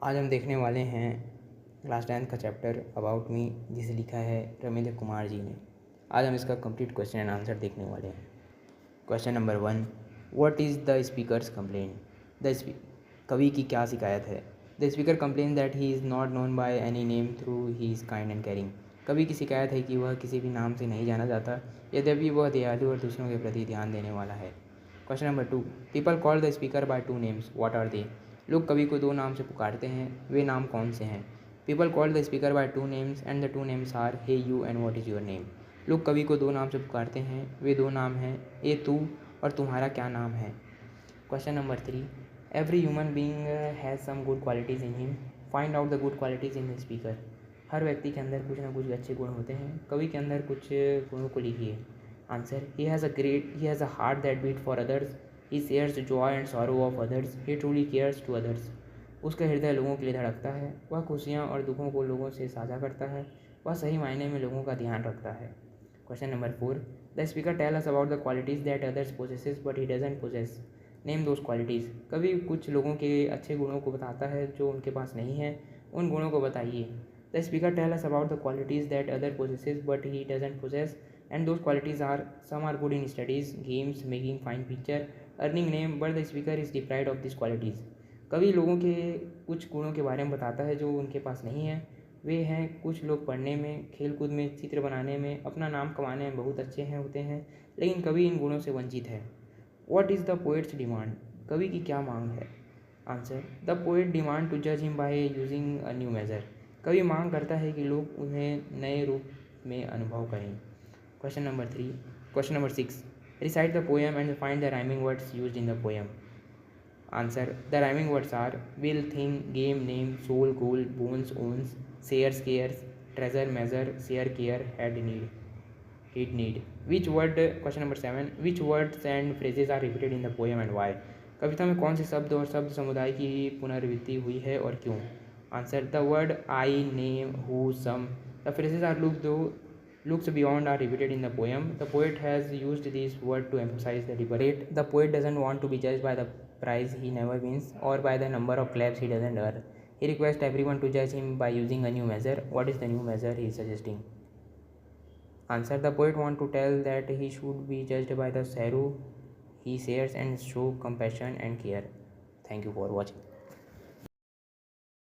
आज हम देखने वाले हैं क्लास 10th का चैप्टर अबाउट मी, जिसे लिखा है रमेंद्र कुमार जी ने। आज हम इसका कंप्लीट क्वेश्चन एंड आंसर देखने वाले हैं। Question number 1, what is the speakers complain? कवि की क्या शिकायत है? The speaker complain that he is not known by any name through he is kind and caring. कवि की शिकायत है कि वह किसी भी नाम से नहीं जाना जाता, यद्यपि वह दयालु और दूसरों के प्रति ध्यान देने वाला है। Question number 2, people call the speaker by 2 names, what are they? लोग कवि को 2 नाम से पुकारते हैं, वे नाम कौन से हैं? People call the speaker by 2 names and the 2 names are hey you and what is your name. लोग कवि को 2 नाम से पुकारते हैं, वे 2 नाम हैं, ए तू और तुम्हारा क्या नाम है? Question number 3, every human being has some good qualities in him, find out the good qualities in the speaker. हर व्यक्ति के अंदर कुछ ना कुछ अच्छे गुण होते हैं, कवि के अंदर कुछ गुणों को लिखिए। Answer, he has a heart that beat for others, he shares joy and sorrow of others, he truly cares to others. उसका हृदय लोगों के लिए धड़कता है, वह खुशियाँ और दुखों को लोगों से साझा करता है, वह सही मायने में लोगों का ध्यान रखता है। Question number 4, the speaker tell us about the qualities that others possesses but he doesn't possess, name those qualities. कवि कुछ लोगों के अच्छे गुणों को बताता है जो उनके पास नहीं है, उन गुणों को बताइए। The speaker tell us about the qualities that other possesses but he doesn't possess and those qualities are, some are good in studies, games, making fine picture, earning name, but the speaker is deprived of this qualities. कवि लोगों के कुछ गुणों के बारे में बताता है जो उनके पास नहीं है। वे हैं, कुछ लोग पढ़ने में, खेलकूद में, चित्र बनाने में, अपना नाम कमाने में बहुत अच्छे हैं होते हैं, लेकिन कवि इन गुणों से वंचित है। What is the poet's demand? कवि की क्या मांग है? Answer, the poet demand to जज him by using a new measure. कवि मांग करता है कि लोग उन्हें नए रूप में अनुभव करें। Question number 6, recite the poem and find the rhyming words used in the poem. Answer, the rhyming words are will, thing, game, name, soul, goal, bones, ones, shares, cares, treasure, measure, share, care, had, need, heed, need. Which word question number 7, which words and phrases are repeated in the poem and why? कविता में कौन से शब्द और शब्द समुदाय की पुनरावृत्ति हुई है और क्यों? Answer, the word I, name, who, some. The phrases are looks beyond are repeated in the poem. The poet has used this word to emphasize the deliberate. The poet doesn't want to be judged by the prize he never wins or by the number of claps he doesn't earn. He requests everyone to judge him by using a new measure. What is the new measure he is suggesting? Answer, the poet wants to tell that he should be judged by the sorrow he shares and show compassion and care. Thank you for watching.